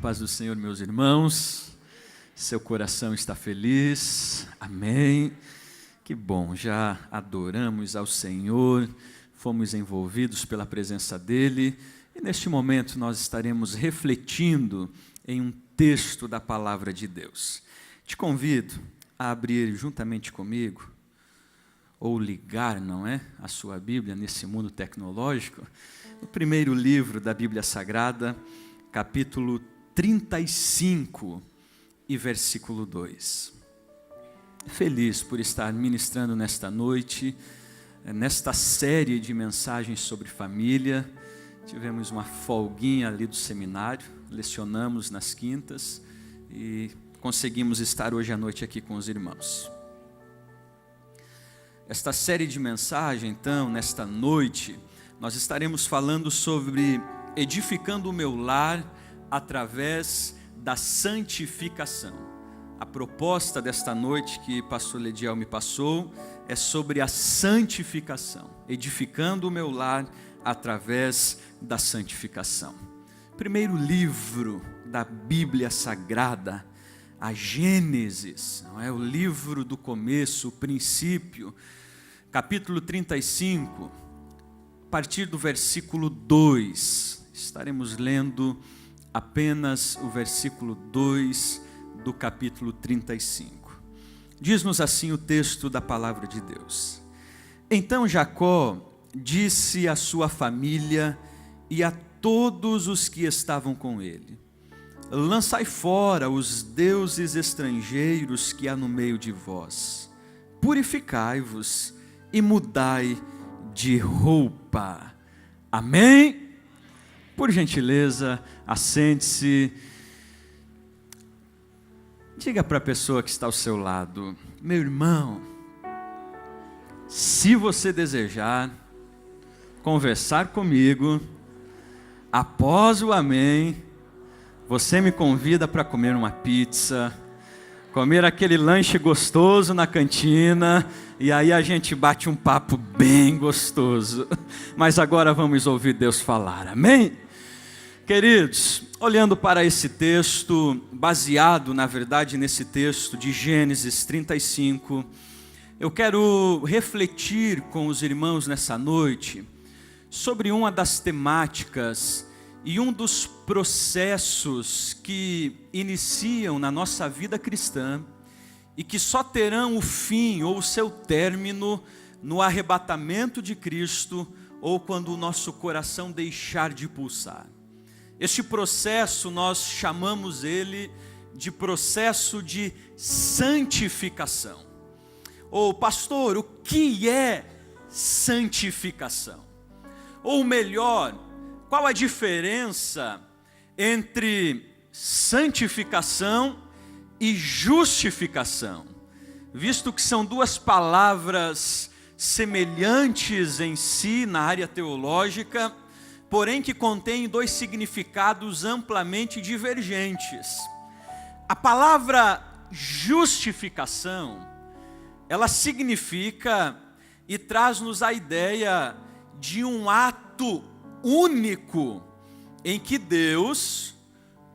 paz do Senhor, meus irmãos. Seu coração está feliz? Amém. Que bom, já adoramos ao Senhor, fomos envolvidos pela presença dEle e neste momento nós estaremos refletindo em um texto da Palavra de Deus. Te convido a abrir juntamente comigo, ou ligar, não é, a sua Bíblia nesse mundo tecnológico, no primeiro livro da Bíblia Sagrada, capítulo 35 e versículo 2. Feliz por estar ministrando nesta noite, nesta série de mensagens sobre família. Tivemos uma folguinha ali do seminário, lecionamos nas quintas e conseguimos estar hoje à noite aqui com os irmãos. Esta série de mensagens, então, nesta noite, nós estaremos falando sobre edificando o meu lar através da santificação. A proposta desta noite que pastor Lediel me passou é sobre a santificação, edificando o meu lar através da santificação. Primeiro livro da Bíblia Sagrada, a Gênesis, não é? O livro do começo, o princípio, capítulo 35, a partir do versículo 2, estaremos lendo apenas o versículo 2 do capítulo 35. Diz-nos assim o texto da palavra de Deus. Então Jacó disse à sua família e a todos os que estavam com ele: lançai fora os deuses estrangeiros que há no meio de vós, purificai-vos e mudai de roupa. Amém? Por gentileza, assente-se. Diga para a pessoa que está ao seu lado: meu irmão, se você desejar conversar comigo, após o amém, você me convida para comer uma pizza, comer aquele lanche gostoso na cantina, e aí a gente bate um papo bem gostoso. Mas agora vamos ouvir Deus falar, amém? Queridos, olhando para esse texto, baseado na verdade nesse texto de Gênesis 35, eu quero refletir com os irmãos nessa noite sobre uma das temáticas e um dos processos que iniciam na nossa vida cristã e que só terão o fim ou o seu término no arrebatamento de Cristo ou quando o nosso coração deixar de pulsar. Este processo nós chamamos ele de processo de santificação. Ou pastor, o que é santificação? Ou melhor, qual a diferença entre santificação e justificação? Visto que são duas palavras semelhantes em si na área teológica, porém que contêm dois significados amplamente divergentes. A palavra justificação, ela significa e traz-nos a ideia de um ato único em que Deus,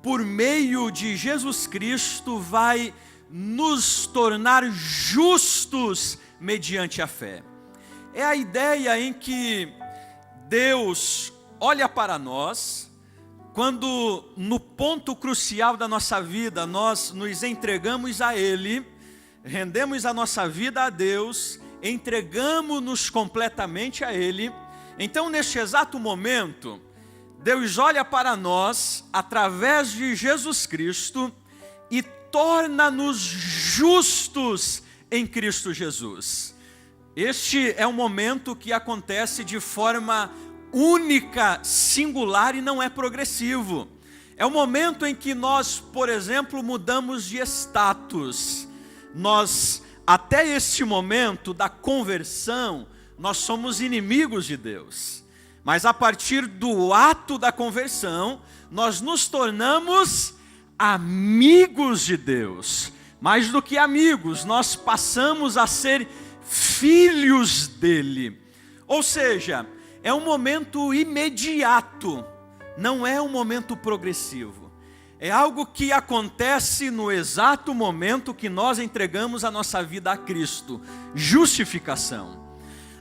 por meio de Jesus Cristo, vai nos tornar justos mediante a fé. É a ideia em que Deus olha para nós, quando no ponto crucial da nossa vida nós nos entregamos a Ele, rendemos a nossa vida a Deus, entregamos-nos completamente a Ele. Então neste exato momento, Deus olha para nós através de Jesus Cristo e torna-nos justos em Cristo Jesus. Este é um momento que acontece de forma única, singular e não é progressivo. É o momento em que nós, por exemplo, mudamos de status. Nós, até este momento da conversão, nós somos inimigos de Deus. Mas a partir do ato da conversão, nós nos tornamos amigos de Deus. Mais do que amigos, nós passamos a ser filhos dele. Ou seja, é um momento imediato, não é um momento progressivo. É algo que acontece no exato momento que nós entregamos a nossa vida a Cristo. Justificação.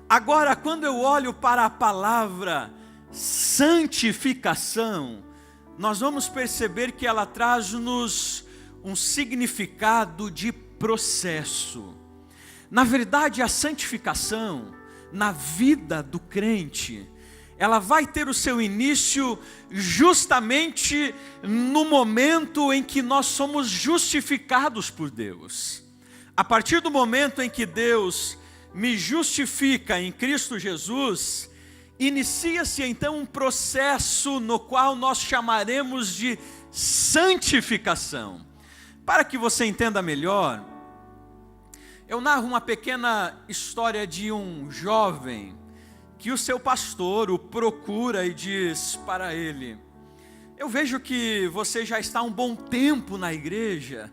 Agora, quando eu olho para a palavra santificação, nós vamos perceber que ela traz-nos um significado de processo. Na verdade, a santificação, na vida do crente, ela vai ter o seu início justamente no momento em que nós somos justificados por Deus. A partir do momento em que Deus me justifica em Cristo Jesus, inicia-se então um processo no qual nós chamaremos de santificação. Para que você entenda melhor, eu narro uma pequena história de um jovem que o seu pastor o procura e diz para ele: eu vejo que você já está há um bom tempo na igreja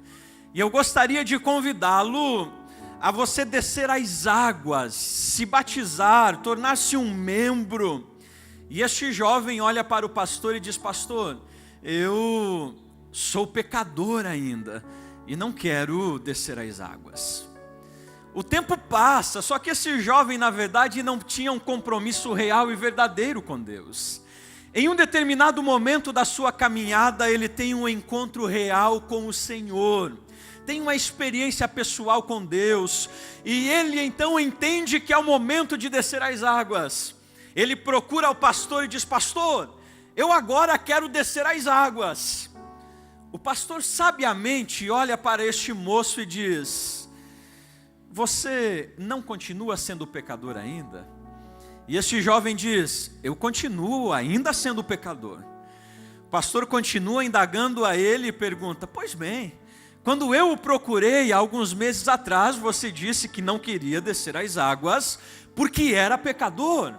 e eu gostaria de convidá-lo a você descer às águas, se batizar, tornar-se um membro. E este jovem olha para o pastor e diz: pastor, eu sou pecador ainda e não quero descer às águas. O tempo passa, só que esse jovem, na verdade, não tinha um compromisso real e verdadeiro com Deus. Em um determinado momento da sua caminhada, ele tem um encontro real com o Senhor, tem uma experiência pessoal com Deus, e ele então entende que é o momento de descer às águas. Ele procura o pastor e diz: pastor, eu agora quero descer às águas. O pastor sabiamente olha para este moço e diz: você não continua sendo pecador ainda? E este jovem diz: eu continuo ainda sendo pecador. O pastor continua indagando a ele e pergunta: pois bem, quando eu o procurei alguns meses atrás, você disse que não queria descer às águas porque era pecador.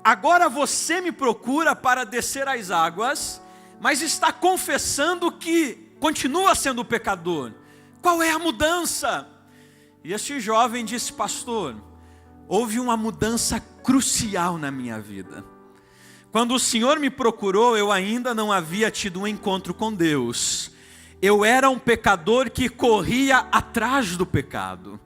Agora você me procura para descer às águas, mas está confessando que continua sendo pecador. Qual é a mudança? E este jovem disse: pastor, houve uma mudança crucial na minha vida. Quando o Senhor me procurou, eu ainda não havia tido um encontro com Deus. Eu era um pecador que corria atrás do pecado.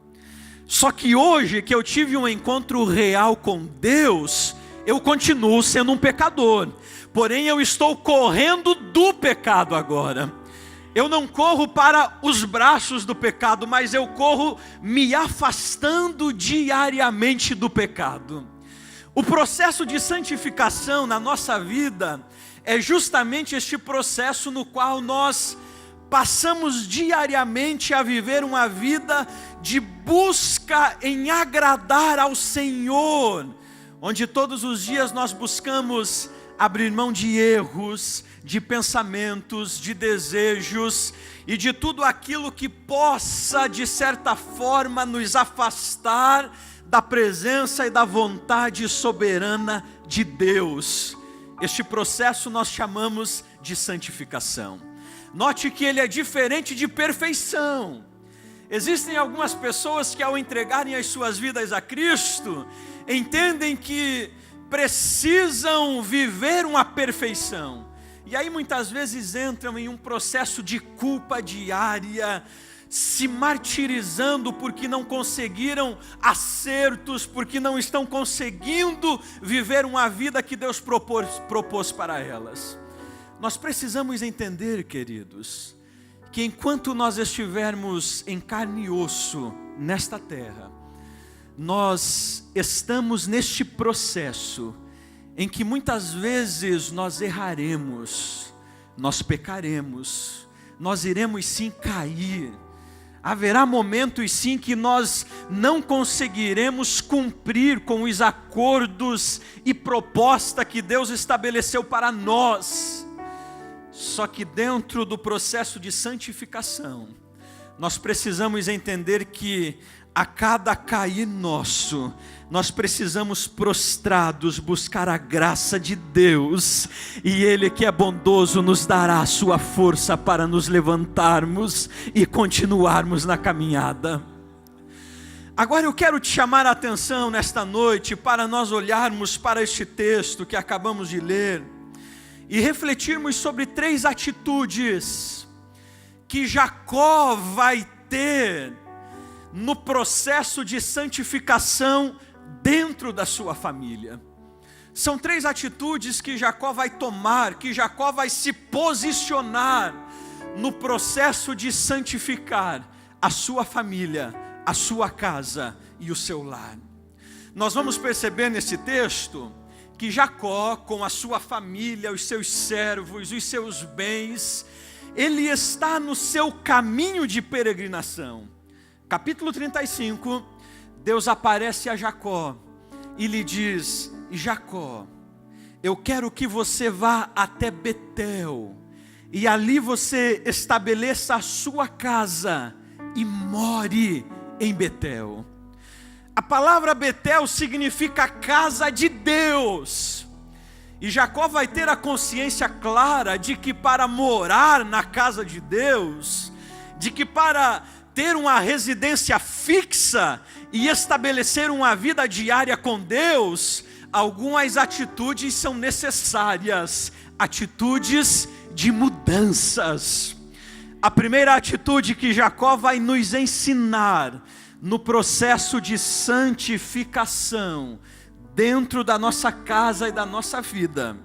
Só que hoje que eu tive um encontro real com Deus, eu continuo sendo um pecador. Porém, eu estou correndo do pecado agora. Eu não corro para os braços do pecado, mas eu corro me afastando diariamente do pecado. O processo de santificação na nossa vida é justamente este processo no qual nós passamos diariamente a viver uma vida de busca em agradar ao Senhor, onde todos os dias nós buscamos abrir mão de erros, de pensamentos, de desejos e de tudo aquilo que possa, de certa forma, nos afastar da presença e da vontade soberana de Deus. Este processo nós chamamos de santificação. Note que ele é diferente de perfeição. Existem algumas pessoas que, ao entregarem as suas vidas a Cristo, entendem que precisam viver uma perfeição. E aí muitas vezes entram em um processo de culpa diária, se martirizando porque não conseguiram acertos, porque não estão conseguindo viver uma vida que Deus propôs para elas. Nós precisamos entender, queridos, que enquanto nós estivermos em carne e osso nesta terra, nós estamos neste processo em que muitas vezes nós erraremos, nós pecaremos, nós iremos sim cair. Haverá momentos sim que nós não conseguiremos cumprir com os acordos e proposta que Deus estabeleceu para nós. Só que dentro do processo de santificação, nós precisamos entender que a cada cair nosso, nós precisamos prostrados buscar a graça de Deus, e Ele que é bondoso nos dará a sua força para nos levantarmos e continuarmos na caminhada. Agora eu quero te chamar a atenção nesta noite para nós olharmos para este texto que acabamos de ler e refletirmos sobre 3 atitudes que Jacó vai ter no processo de santificação dentro da sua família. São 3 atitudes que Jacó vai tomar, que Jacó vai se posicionar no processo de santificar a sua família, a sua casa e o seu lar. Nós vamos perceber nesse texto que Jacó, com a sua família, os seus servos, os seus bens, ele está no seu caminho de peregrinação. Capítulo 35, Deus aparece a Jacó e lhe diz: Jacó, eu quero que você vá até Betel, e ali você estabeleça a sua casa e more em Betel. A palavra Betel significa casa de Deus. E Jacó vai ter a consciência clara de que para morar na casa de Deus, de que para ter uma residência fixa e estabelecer uma vida diária com Deus, algumas atitudes são necessárias, atitudes de mudanças. A primeira atitude que Jacó vai nos ensinar no processo de santificação dentro da nossa casa e da nossa vida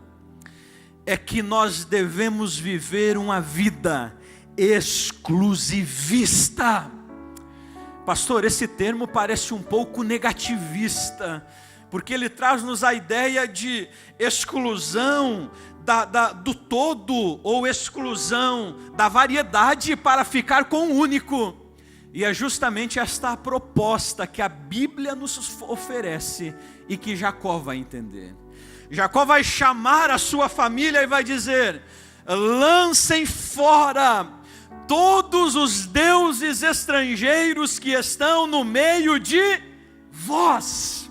é que nós devemos viver uma vida exclusivista. Pastor, esse termo parece um pouco negativista, porque ele traz-nos a ideia de exclusão do todo, ou exclusão da variedade para ficar com o único. E é justamente esta a proposta que a Bíblia nos oferece e que Jacó vai entender. Jacó vai chamar a sua família e vai dizer: lancem fora todos os deuses estrangeiros que estão no meio de vós.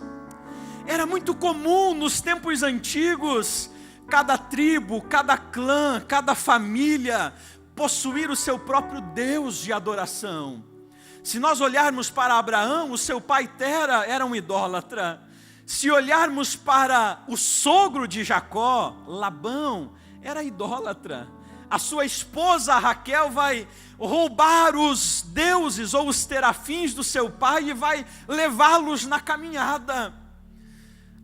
Era muito comum nos tempos antigos, cada tribo, cada clã, cada família possuir o seu próprio Deus de adoração. Se nós olharmos para Abraão, o seu pai Tera era um idólatra. Se olharmos para o sogro de Jacó, Labão, era idólatra. A sua esposa Raquel vai roubar os deuses ou os terafins do seu pai e vai levá-los na caminhada.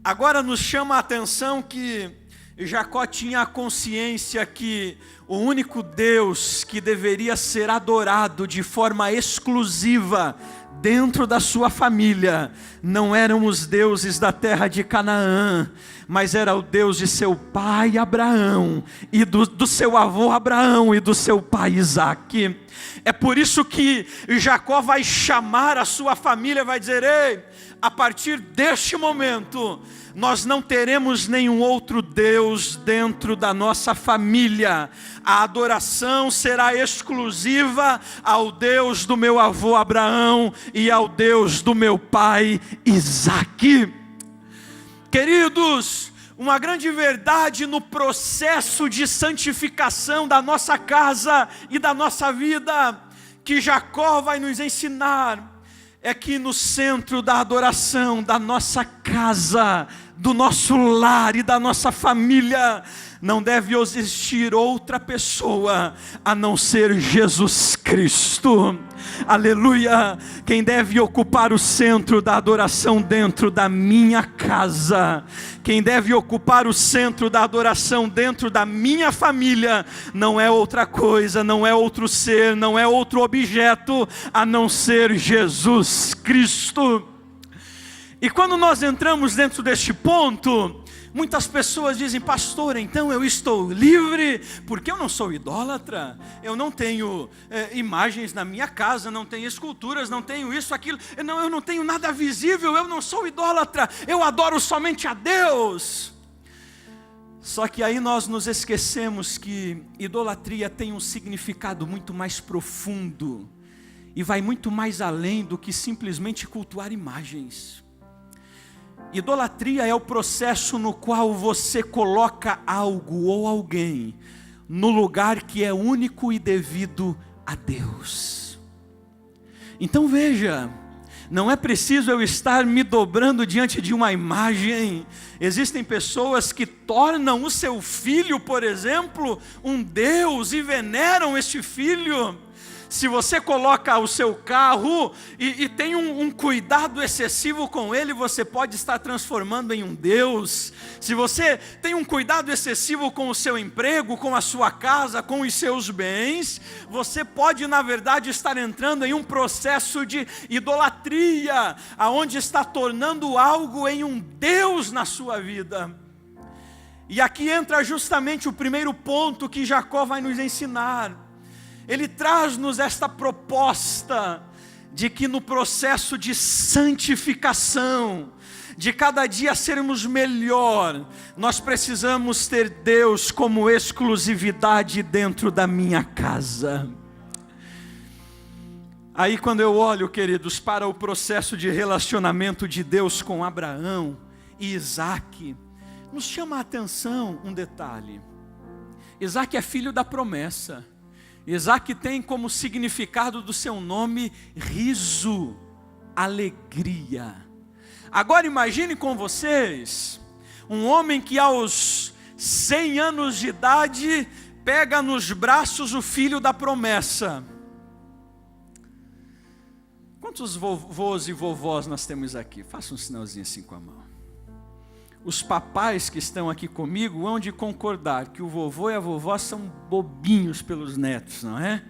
Agora nos chama a atenção que Jacó tinha a consciência que o único Deus que deveria ser adorado de forma exclusiva dentro da sua família não eram os deuses da terra de Canaã, mas era o Deus de seu pai Abraão, e do seu avô Abraão e do seu pai Isaque. É por isso que Jacó vai chamar a sua família e vai dizer: ei, a partir deste momento, nós não teremos nenhum outro Deus dentro da nossa família. A adoração será exclusiva ao Deus do meu avô Abraão e ao Deus do meu pai Isaque. Queridos, uma grande verdade no processo de santificação da nossa casa e da nossa vida, que Jacó vai nos ensinar, é que no centro da adoração da nossa casa, do nosso lar e da nossa família, não deve existir outra pessoa a não ser Jesus Cristo. Aleluia! Quem deve ocupar o centro da adoração dentro da minha casa, quem deve ocupar o centro da adoração dentro da minha família, não é outra coisa, não é outro ser, não é outro objeto, a não ser Jesus Cristo. E quando nós entramos dentro deste ponto, muitas pessoas dizem: pastor, então eu estou livre, porque eu não sou idólatra, eu não tenho imagens na minha casa, não tenho esculturas, não tenho isso, aquilo, eu não tenho nada visível, eu não sou idólatra, eu adoro somente a Deus. Só que aí nós nos esquecemos que idolatria tem um significado muito mais profundo, e vai muito mais além do que simplesmente cultuar imagens. Idolatria é o processo no qual você coloca algo ou alguém no lugar que é único e devido a Deus. Então veja, Não é preciso eu estar me dobrando diante de uma imagem. Existem pessoas que tornam o seu filho, por exemplo, um Deus e veneram este filho. Se você coloca o seu carro e tem um cuidado excessivo com ele, você pode estar transformando em um Deus. Se você tem um cuidado excessivo com o seu emprego, com a sua casa, com os seus bens, você pode, na verdade, estar entrando em um processo de idolatria, aonde está tornando algo em um Deus na sua vida. E aqui entra justamente o primeiro ponto que Jacó vai nos ensinar. Ele traz-nos esta proposta de que no processo de santificação, de cada dia sermos melhor, nós precisamos ter Deus como exclusividade dentro da minha casa. Aí quando eu olho, queridos, para o processo de relacionamento de Deus com Abraão e Isaque, nos chama a atenção um detalhe. Isaque é filho da promessa. Isaque tem como significado do seu nome riso, alegria. Agora imagine com vocês, um homem que aos 100 anos de idade pega nos braços o filho da promessa. Quantos vovôs e vovós nós temos aqui? Faça um sinalzinho assim com a mão. Os papais que estão aqui comigo hão de concordar que o vovô e a vovó são bobinhos pelos netos, não é?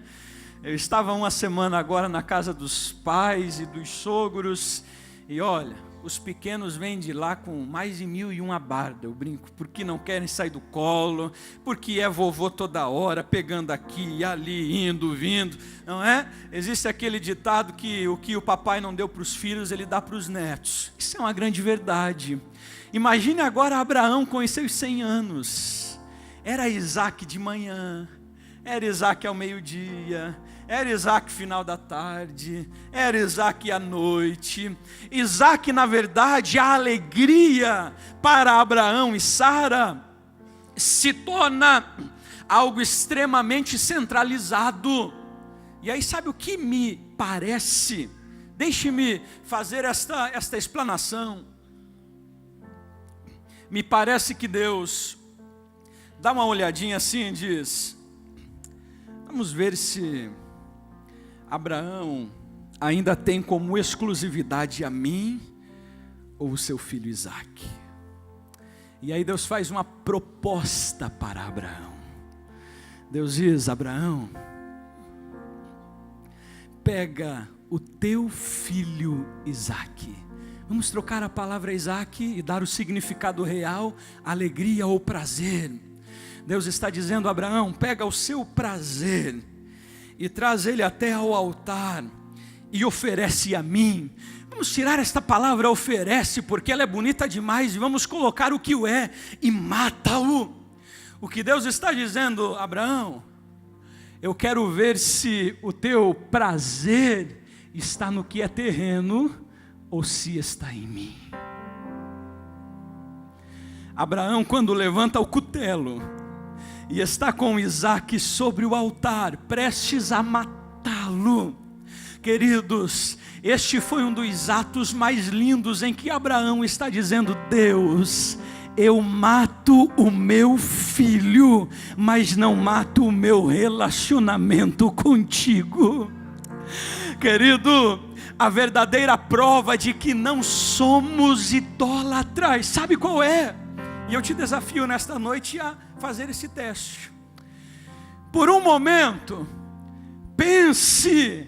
Eu estava uma semana agora na casa dos pais e dos sogros, e olha, os pequenos vêm de lá com mais de 1001 barda, eu brinco, porque não querem sair do colo, porque é vovô toda hora, pegando aqui e ali, indo, vindo, não é? Existe aquele ditado que o papai não deu para os filhos, ele dá para os netos. Isso é uma grande verdade. Imagine agora Abraão com os seus 100 anos, era Isaque de manhã, era Isaque ao meio-dia, era Isaque final da tarde, era Isaque à noite. Isaque, na verdade, a alegria para Abraão e Sara se torna algo extremamente centralizado. E aí sabe o que me parece? Deixe-me fazer esta explanação. Me parece que Deus dá uma olhadinha assim e diz: vamos ver se Abraão ainda tem como exclusividade a mim ou o seu filho Isaque. E aí Deus faz uma proposta para Abraão. Deus diz: Abraão, pega o teu filho Isaque. Vamos trocar a palavra Isaque e dar o significado real, alegria ou prazer. Deus está dizendo: Abraão, pega o seu prazer e traz ele até ao altar e oferece a mim. Vamos tirar esta palavra oferece, porque ela é bonita demais, e vamos colocar o que o é, e mata-o. O que Deus está dizendo: Abraão, eu quero ver se o teu prazer está no que é terreno, ou se está em mim. Abraão, quando levanta o cutelo e está com Isaque sobre o altar, prestes a matá-lo, queridos, este foi um dos atos mais lindos em que Abraão está dizendo: Deus, eu mato o meu filho, mas não mato o meu relacionamento contigo. Querido, a verdadeira prova de que não somos idólatras, sabe qual é? E eu te desafio nesta noite a fazer esse teste. Por um momento, pense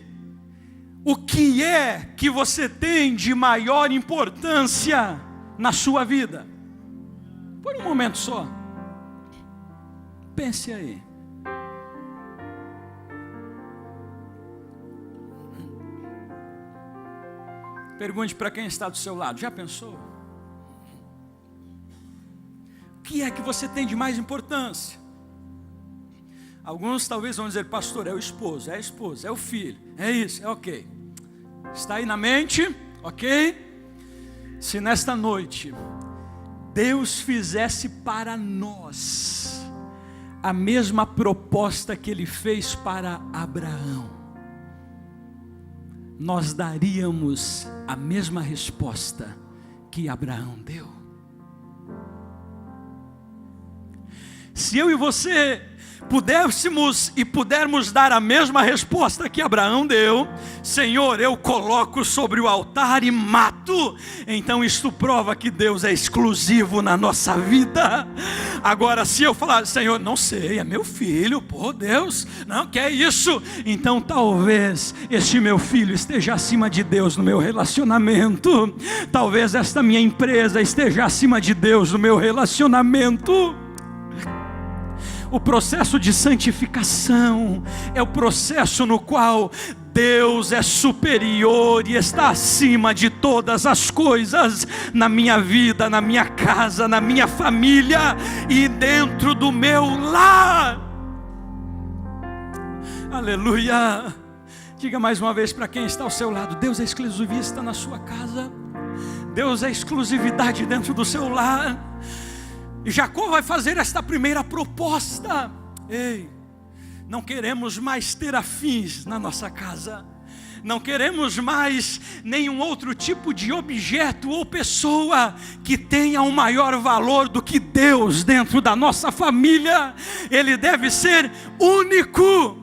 o que é que você tem de maior importância na sua vida. Por um momento só. Pense aí. Pergunte para quem está do seu lado: já pensou? O que é que você tem de mais importância? Alguns talvez vão dizer: pastor, é o esposo, é a esposa, é o filho, é isso, é ok. Está aí na mente, ok? Se nesta noite Deus fizesse para nós a mesma proposta que Ele fez para Abraão, nós daríamos a mesma resposta que Abraão deu. Se eu e você pudéssemos e pudermos dar a mesma resposta que Abraão deu: Senhor, eu coloco sobre o altar e mato, então isto prova que Deus é exclusivo na nossa vida. Agora, se eu falar: Senhor, não sei, é meu filho, pô, Deus, não, que é isso? Então talvez este meu filho esteja acima de Deus no meu relacionamento, talvez esta minha empresa esteja acima de Deus no meu relacionamento. O processo de santificação é o processo no qual Deus é superior e está acima de todas as coisas na minha vida, na minha casa, na minha família e dentro do meu lar. Aleluia! Diga mais uma vez para quem está ao seu lado: Deus é exclusivista na sua casa, Deus é exclusividade dentro do seu lar. E Jacó vai fazer esta primeira proposta: ei, não queremos mais ter afins na nossa casa, não queremos mais nenhum outro tipo de objeto ou pessoa que tenha um maior valor do que Deus dentro da nossa família. Ele deve ser único.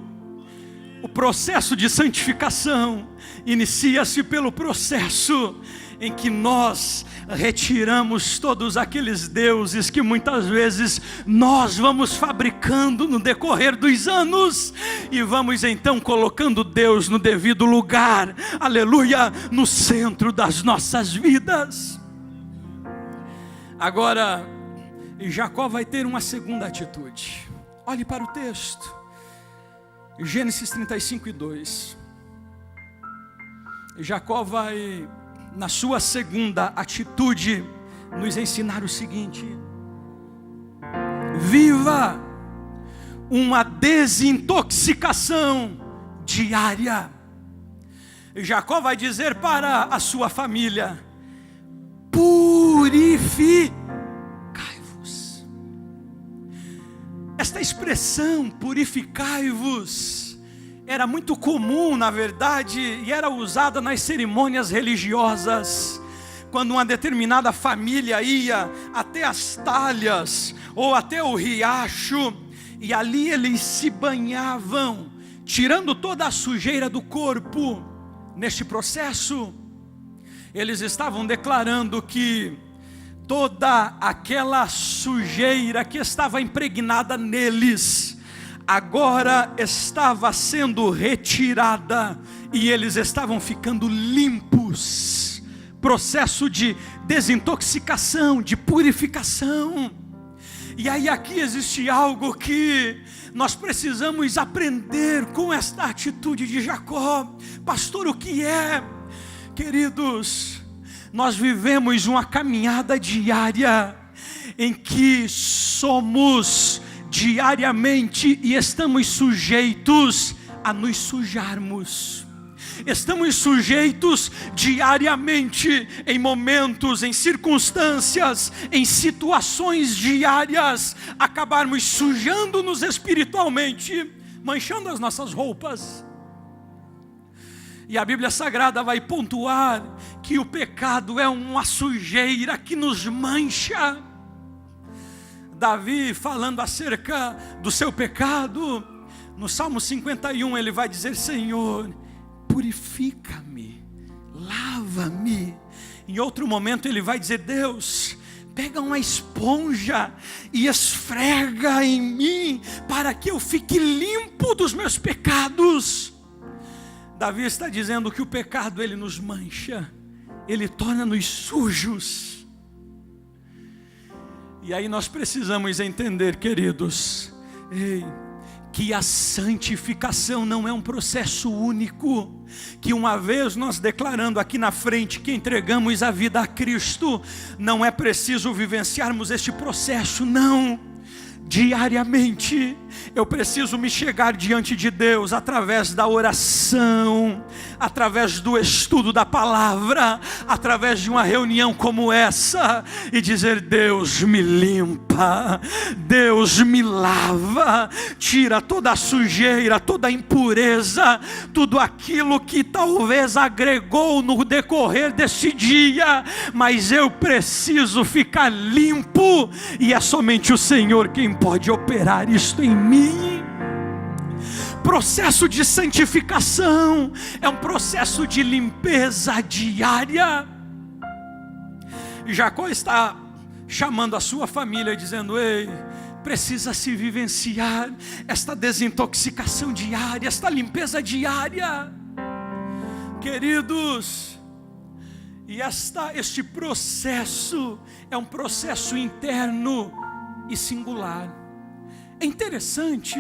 O processo de santificação inicia-se pelo processo em que nós retiramos todos aqueles deuses que muitas vezes nós vamos fabricando no decorrer dos anos, e vamos então colocando Deus no devido lugar, aleluia, no centro das nossas vidas. Agora, Jacó vai ter uma segunda atitude. Olhe para o texto, Gênesis 35:2. Jacó vai, na sua segunda atitude, nos ensinar o seguinte: viva uma desintoxicação diária. Jacó vai dizer para a sua família: purificai-vos. Esta expressão, purificai-vos, era muito comum, na verdade, e era usada nas cerimônias religiosas. Quando uma determinada família ia até as talhas ou até o riacho, e ali eles se banhavam, tirando toda a sujeira do corpo. Neste processo, eles estavam declarando que toda aquela sujeira que estava impregnada neles agora estava sendo retirada e eles estavam ficando limpos. Processo de desintoxicação, de purificação. E aí aqui existe algo que nós precisamos aprender com esta atitude de Jacó. Pastor, o que é? Queridos, nós vivemos uma caminhada diária em que somos diariamente e estamos sujeitos a nos sujarmos. Estamos sujeitos diariamente, em momentos, em circunstâncias, em situações diárias, acabarmos sujando-nos espiritualmente, manchando as nossas roupas. E a Bíblia Sagrada vai pontuar que o pecado é uma sujeira que nos mancha. Davi, falando acerca do seu pecado, no Salmo 51, ele vai dizer: Senhor, purifica-me, lava-me. Em outro momento ele vai dizer: Deus, pega uma esponja e esfrega em mim, para que eu fique limpo dos meus pecados. Davi está dizendo que o pecado, ele nos mancha, ele torna-nos sujos. E aí nós precisamos entender, queridos, que a santificação não é um processo único, que uma vez nós declarando aqui na frente que entregamos a vida a Cristo, não é preciso vivenciarmos este processo, não. Diariamente Eu preciso me chegar diante de Deus através da oração, através do estudo da palavra, através de uma reunião como essa, e dizer: Deus me limpa, Deus me lava, tira toda a sujeira, toda a impureza, tudo aquilo que talvez agregou no decorrer deste dia, mas eu preciso ficar limpo, e é somente o Senhor quem pode operar isto em mim. Processo de santificação é um processo de limpeza diária. Jacó está chamando a sua família, dizendo: ei, precisa se vivenciar esta desintoxicação diária, esta limpeza diária, queridos. E este processo é um processo interno e singular. É interessante,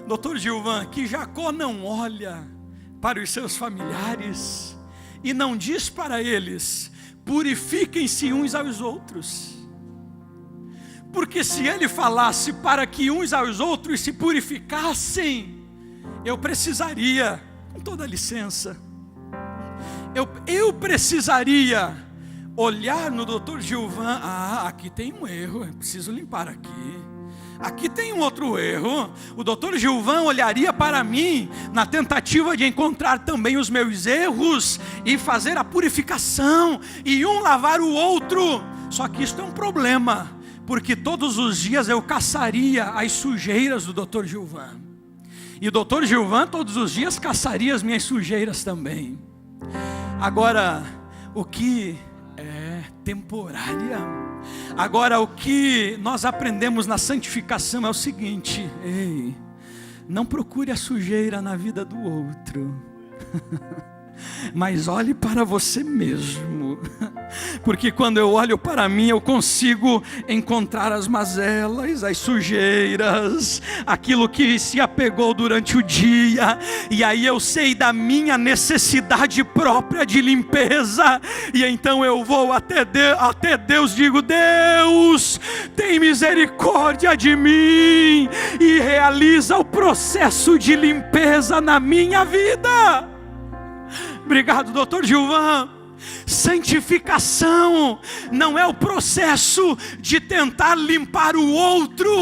Dr. Gilvan, que Jacó não olha para os seus familiares e não diz para eles: purifiquem-se uns aos outros. Porque se ele falasse para que uns aos outros se purificassem, eu precisaria, com toda licença, eu precisaria olhar no Dr. Gilvan: aqui tem um erro, eu preciso limpar aqui. Aqui tem um outro erro. O Dr. Gilvan olharia para mim na tentativa de encontrar também os meus erros e fazer a purificação, e um lavar o outro. Só que isso é um problema, porque todos os dias eu caçaria as sujeiras do Dr. Gilvan, e o Dr. Gilvan todos os dias caçaria as minhas sujeiras também. Agora, o que é temporária, agora o que nós aprendemos na santificação é o seguinte: ei, não procure a sujeira na vida do outro, mas olhe para você mesmo, porque quando eu olho para mim, eu consigo encontrar as mazelas, as sujeiras, aquilo que se apegou durante o dia, e aí eu sei da minha necessidade própria de limpeza, e então eu vou até Deus, digo: Deus, tem misericórdia de mim, e realiza o processo de limpeza na minha vida. Obrigado, Dr. Gilvan. Santificação não é o processo de tentar limpar o outro,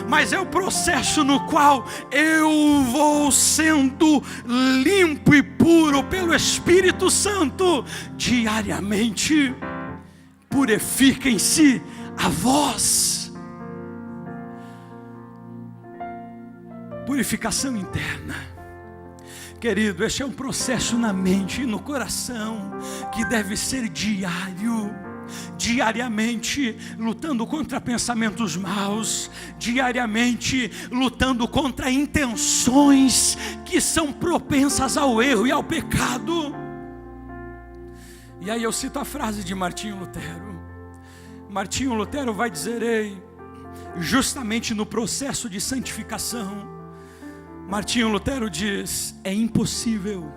mas é o processo no qual eu vou sendo limpo e puro pelo Espírito Santo diariamente. Purifiquem-se a vós. Purificação interna. Querido, este é um processo na mente e no coração que deve ser diariamente lutando contra pensamentos maus, diariamente lutando contra intenções que são propensas ao erro e ao pecado. E aí eu cito a frase de Martinho Lutero. Martinho Lutero vai dizer: ei, justamente no processo de santificação, Martinho Lutero diz: é impossível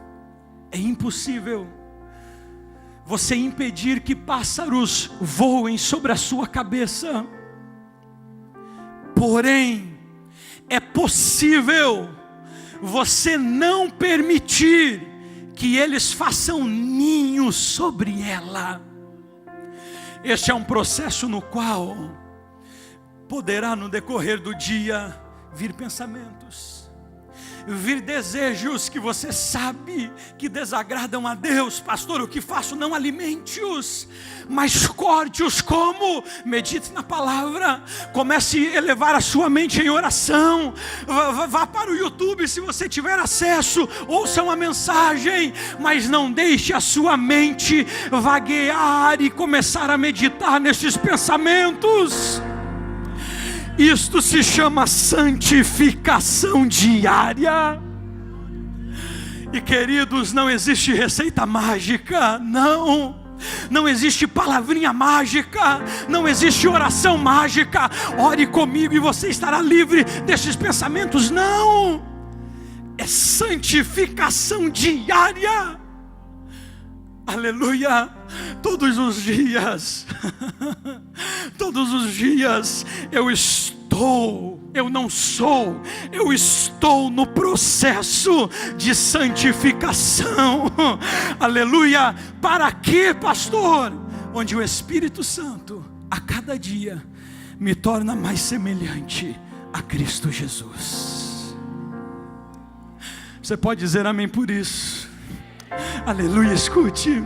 você impedir que pássaros voem sobre a sua cabeça, porém é possível você não permitir que eles façam ninho sobre ela. Este é um processo no qual poderá no decorrer do dia vir pensamentos, vir desejos que você sabe que desagradam a Deus. Pastor, o que faço? Não alimente-os, mas corte-os. Como? Medite na palavra, comece a elevar a sua mente em oração, vá para o YouTube se você tiver acesso, ouça uma mensagem, mas não deixe a sua mente vaguear e começar a meditar nesses pensamentos. Isto se chama santificação diária. E queridos, não existe receita mágica, não existe palavrinha mágica, não existe oração mágica. Ore comigo e você estará livre desses pensamentos. Não, é santificação diária. Aleluia. Todos os dias eu estou eu não sou, eu estou no processo de santificação. Aleluia. Para quê, pastor? Onde o Espírito Santo a cada dia me torna mais semelhante a Cristo Jesus. Você pode dizer amém por isso? Aleluia. Escute,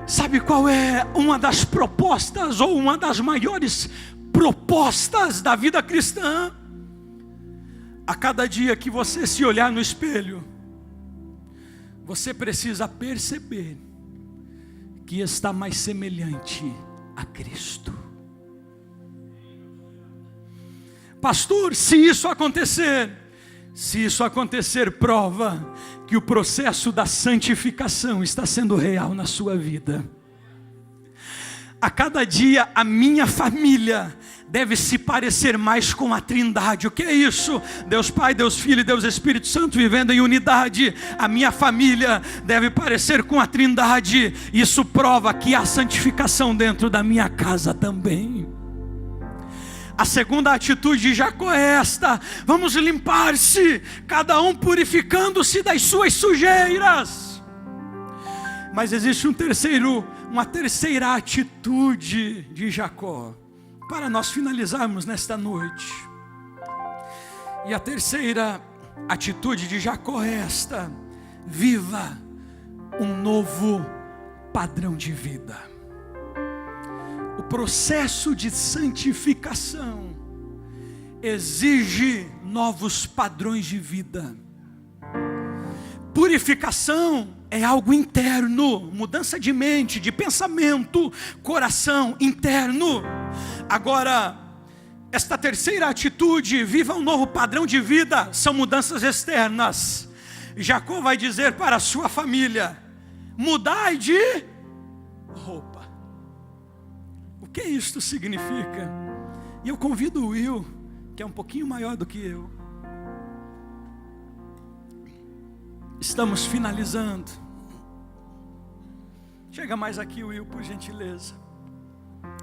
sabe qual é uma das propostas, ou uma das maiores propostas da vida cristã? A cada dia que você se olhar no espelho, você precisa perceber que está mais semelhante a Cristo. Pastor, se isso acontecer, prova que o processo da santificação está sendo real na sua vida. A cada dia a minha família deve se parecer mais com a Trindade. O que é isso? Deus Pai, Deus Filho e Deus Espírito Santo vivendo em unidade. A minha família deve parecer com a Trindade. Isso prova que há santificação dentro da minha casa também. A segunda atitude de Jacó é esta: vamos limpar-se, cada um purificando-se das suas sujeiras. Mas existe uma terceira atitude de Jacó, para nós finalizarmos nesta noite. E a terceira atitude de Jacó é esta: viva um novo padrão de vida. O processo de santificação exige novos padrões de vida. Purificação é algo interno, mudança de mente, de pensamento, coração interno. Agora, esta terceira atitude, viva um novo padrão de vida, são mudanças externas. Jacó vai dizer para a sua família: mudai de roupa. O que isto significa? E eu convido o Will, que é um pouquinho maior do que eu. Estamos finalizando. Chega mais aqui, Will, por gentileza.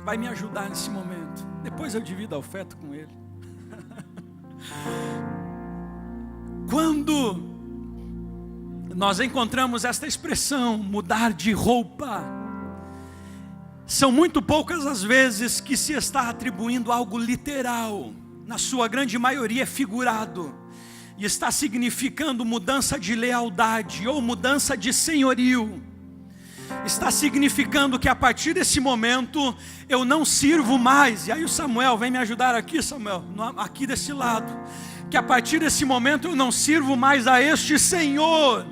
Vai me ajudar nesse momento. Depois eu divido a oferta com ele. Quando nós encontramos esta expressão, mudar de roupa, são muito poucas as vezes que se está atribuindo algo literal. Na sua grande maioria é figurado. E está significando mudança de lealdade ou mudança de senhorio. Está significando que a partir desse momento eu não sirvo mais. E aí o Samuel, vem me ajudar aqui, Samuel, aqui desse lado. Que a partir desse momento eu não sirvo mais a este Senhor.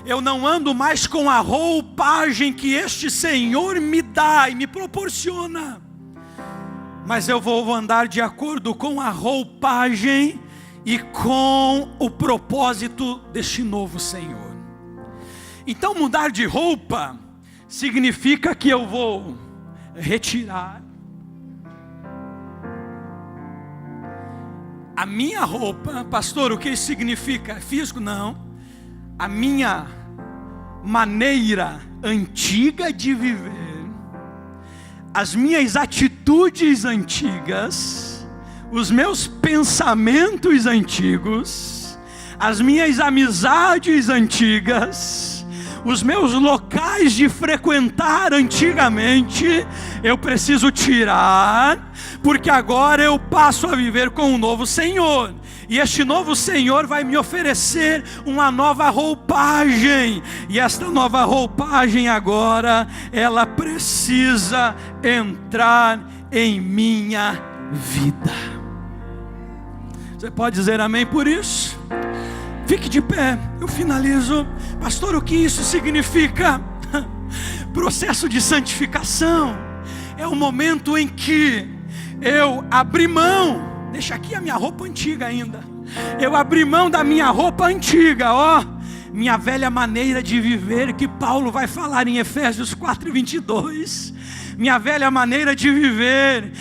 Eu não ando mais com a roupagem que este Senhor me dá e me proporciona. Mas eu vou andar de acordo com a roupagem e com o propósito deste novo Senhor. Então mudar de roupa significa que eu vou retirar a minha roupa. Pastor, o que isso significa? Físico? Não. A minha maneira antiga de viver, as minhas atitudes antigas, os meus pensamentos antigos, as minhas amizades antigas, os meus locais de frequentar antigamente, eu preciso tirar, porque agora eu passo a viver com um novo Senhor. E este novo Senhor vai me oferecer uma nova roupagem. E esta nova roupagem agora, ela precisa entrar em minha vida. Você pode dizer amém por isso? Fique de pé, eu finalizo. Pastor, o que isso significa? Processo de santificação é o momento em que eu abri mão. Deixa aqui a minha roupa antiga ainda. Eu abri mão da minha roupa antiga, minha velha maneira de viver, que Paulo vai falar em Efésios 4:22. Minha velha maneira de viver,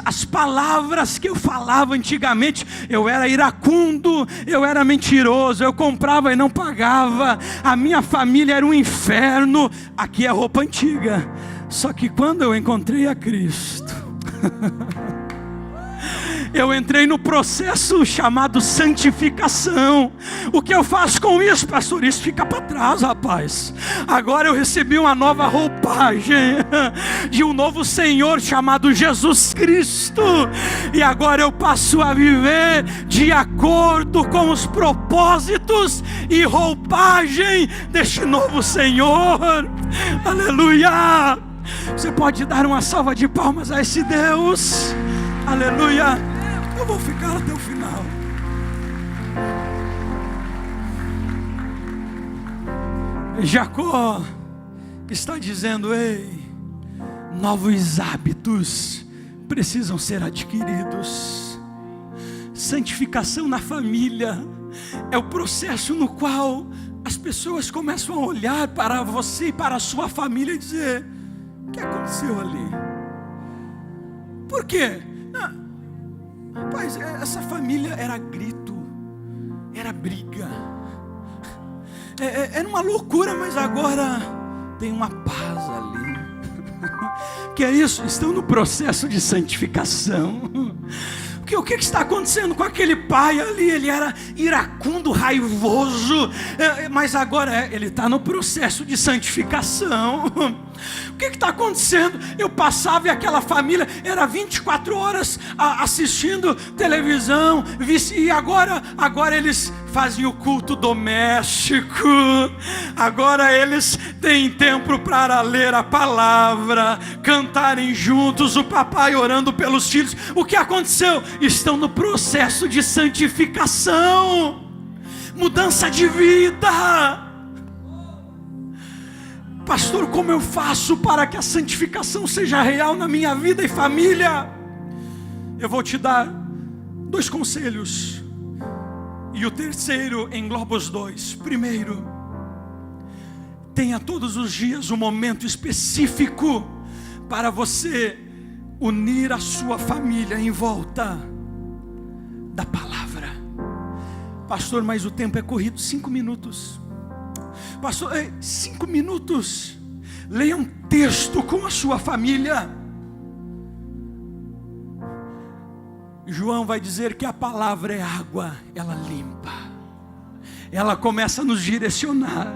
as palavras que eu falava antigamente. Eu era iracundo, eu era mentiroso, eu comprava e não pagava, a minha família era um inferno. Aqui é a roupa antiga. Só que quando eu encontrei a Cristo, Eu entrei no processo chamado santificação. O que eu faço com isso, pastor? Isso fica para trás, rapaz. Agora eu recebi uma nova roupagem de um novo Senhor chamado Jesus Cristo. E agora eu passo a viver de acordo com os propósitos e roupagem deste novo Senhor. Aleluia! Você pode dar uma salva de palmas a esse Deus? Aleluia! Eu vou ficar até o final. Jacó está dizendo: ei, novos hábitos precisam ser adquiridos. Santificação na família é o processo no qual as pessoas começam a olhar para você e para a sua família e dizer: o que aconteceu ali? Por quê? Rapaz, essa família era grito, era briga, era uma loucura, mas agora tem uma paz ali. Que é isso? Estão no processo de santificação. O que está acontecendo com aquele pai ali? Ele era iracundo, raivoso, mas agora ele está no processo de santificação. O que está acontecendo? Eu passava e aquela família era 24 horas assistindo televisão, e agora eles fazem o culto doméstico. Agora eles têm tempo para ler a palavra, cantarem juntos, o papai orando pelos filhos. O que aconteceu? Estão no processo de santificação, mudança de vida. Pastor, como eu faço para que a santificação seja real na minha vida e família? Eu vou te dar 2 conselhos, e o terceiro engloba os 2. Primeiro, tenha todos os dias um momento específico para você unir a sua família em volta da palavra. Pastor, mas o tempo é corrido. 5 minutos. Pastor, 5 minutos. Leia um texto com a sua família. João vai dizer que a palavra é água, ela limpa, ela começa a nos direcionar.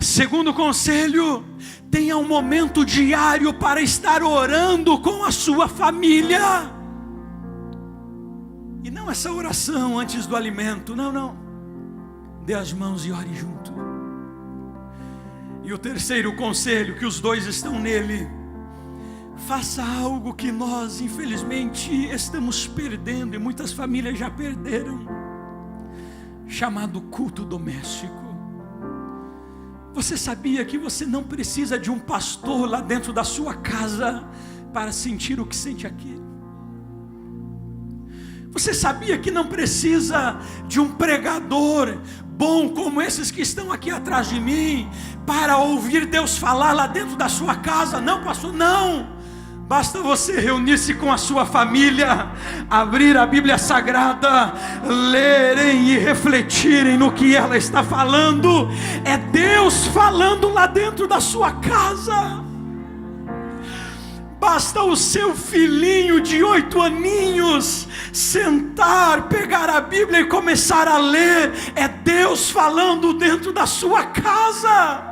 Segundo conselho, tenha um momento diário para estar orando com a sua família. E não essa oração antes do alimento, não. Dê as mãos e ore junto. E o terceiro conselho, que os 2 estão nele: faça algo que nós infelizmente estamos perdendo, e muitas famílias já perderam, chamado culto doméstico. Você sabia que você não precisa de um pastor lá dentro da sua casa para sentir o que sente aqui? Você sabia que não precisa de um pregador bom como esses que estão aqui atrás de mim para ouvir Deus falar lá dentro da sua casa? Não, pastor, não. Basta você reunir-se com a sua família, abrir a Bíblia Sagrada, lerem e refletirem no que ela está falando. É Deus falando lá dentro da sua casa. Basta o seu filhinho de 8 aninhos sentar, pegar a Bíblia e começar a ler. É Deus falando dentro da sua casa.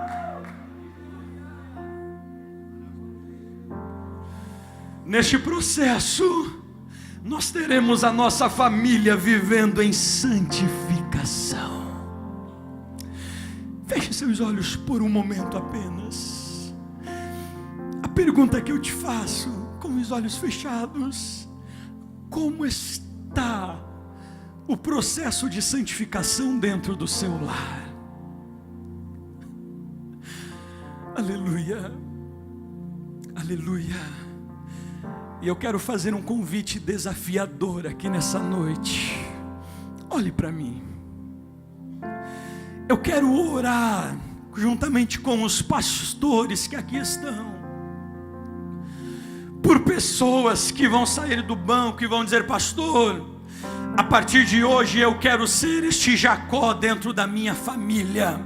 Neste processo, nós teremos a nossa família vivendo em santificação. Feche seus olhos por um momento apenas. A pergunta que eu te faço, com os olhos fechados: como está o processo de santificação dentro do seu lar? Aleluia, aleluia. E eu quero fazer um convite desafiador aqui nessa noite. Olhe para mim. Eu quero orar juntamente com os pastores que aqui estão, por pessoas que vão sair do banco e vão dizer: pastor, a partir de hoje eu quero ser este Jacó dentro da minha família.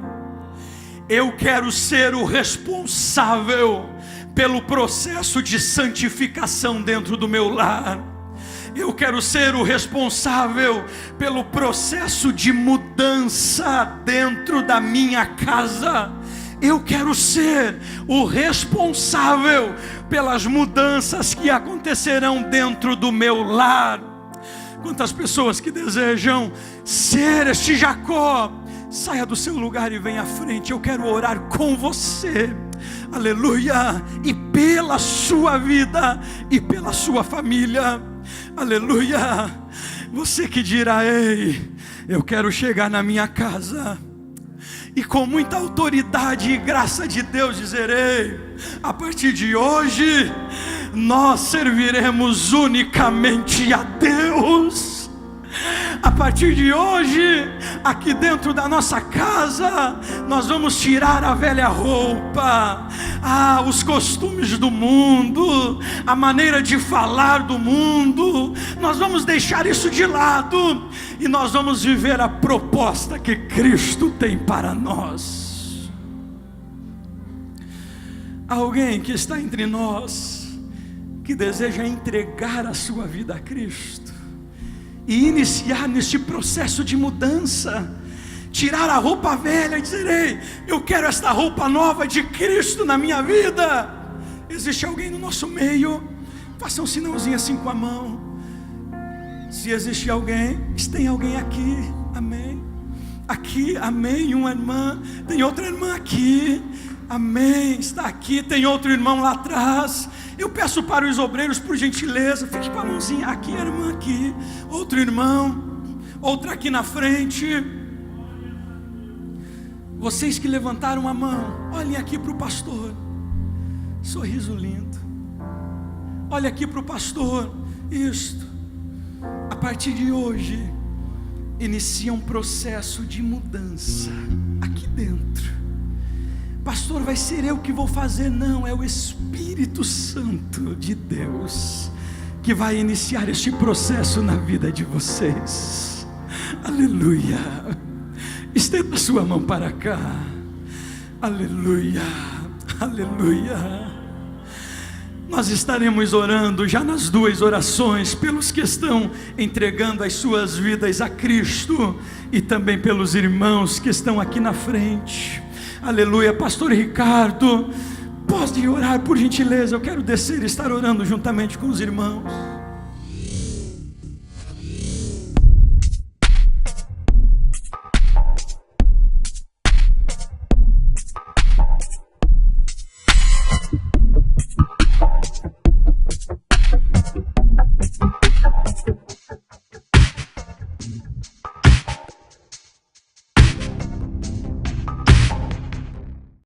Eu quero ser o responsável pelo processo de santificação dentro do meu lar. Eu quero ser o responsável pelo processo de mudança dentro da minha casa. Eu quero ser o responsável pelas mudanças que acontecerão dentro do meu lar. Quantas pessoas que desejam ser este Jacó? Saia do seu lugar e venha à frente. Eu quero orar com você. Aleluia. E pela sua vida e pela sua família. Aleluia. Você que dirá: ei, eu quero chegar na minha casa e com muita autoridade e graça de Deus dizer: ei, a partir de hoje nós serviremos unicamente a Deus. A partir de hoje, aqui dentro da nossa casa, nós vamos tirar a velha roupa, os costumes do mundo, a maneira de falar do mundo. Nós vamos deixar isso de lado e nós vamos viver a proposta que Cristo tem para nós. Alguém que está entre nós, que deseja entregar a sua vida a Cristo e iniciar neste processo de mudança, tirar a roupa velha e dizer: ei, eu quero esta roupa nova de Cristo na minha vida. Existe alguém no nosso meio? Faça um sinalzinho assim com a mão. Se existe alguém, tem alguém aqui, amém. Aqui, amém, uma irmã, tem outra irmã aqui, amém, está aqui, tem outro irmão lá atrás. Eu peço para os obreiros, por gentileza, fique com a mãozinha aqui, a irmã aqui, outro irmão, outra aqui na frente. Vocês que levantaram a mão, olhem aqui para o pastor, sorriso lindo. Olha aqui para o pastor. Isto, a partir de hoje, inicia um processo de mudança aqui dentro. Pastor, vai ser eu que vou fazer? Não, é o Espírito Santo de Deus que vai iniciar este processo na vida de vocês. Aleluia. Estenda a sua mão para cá. Aleluia, aleluia. Nós estaremos orando já nas duas orações pelos que estão entregando as suas vidas a Cristo e também pelos irmãos que estão aqui na frente. Aleluia. Pastor Ricardo, pode orar por gentileza? Eu quero descer e estar orando juntamente com os irmãos.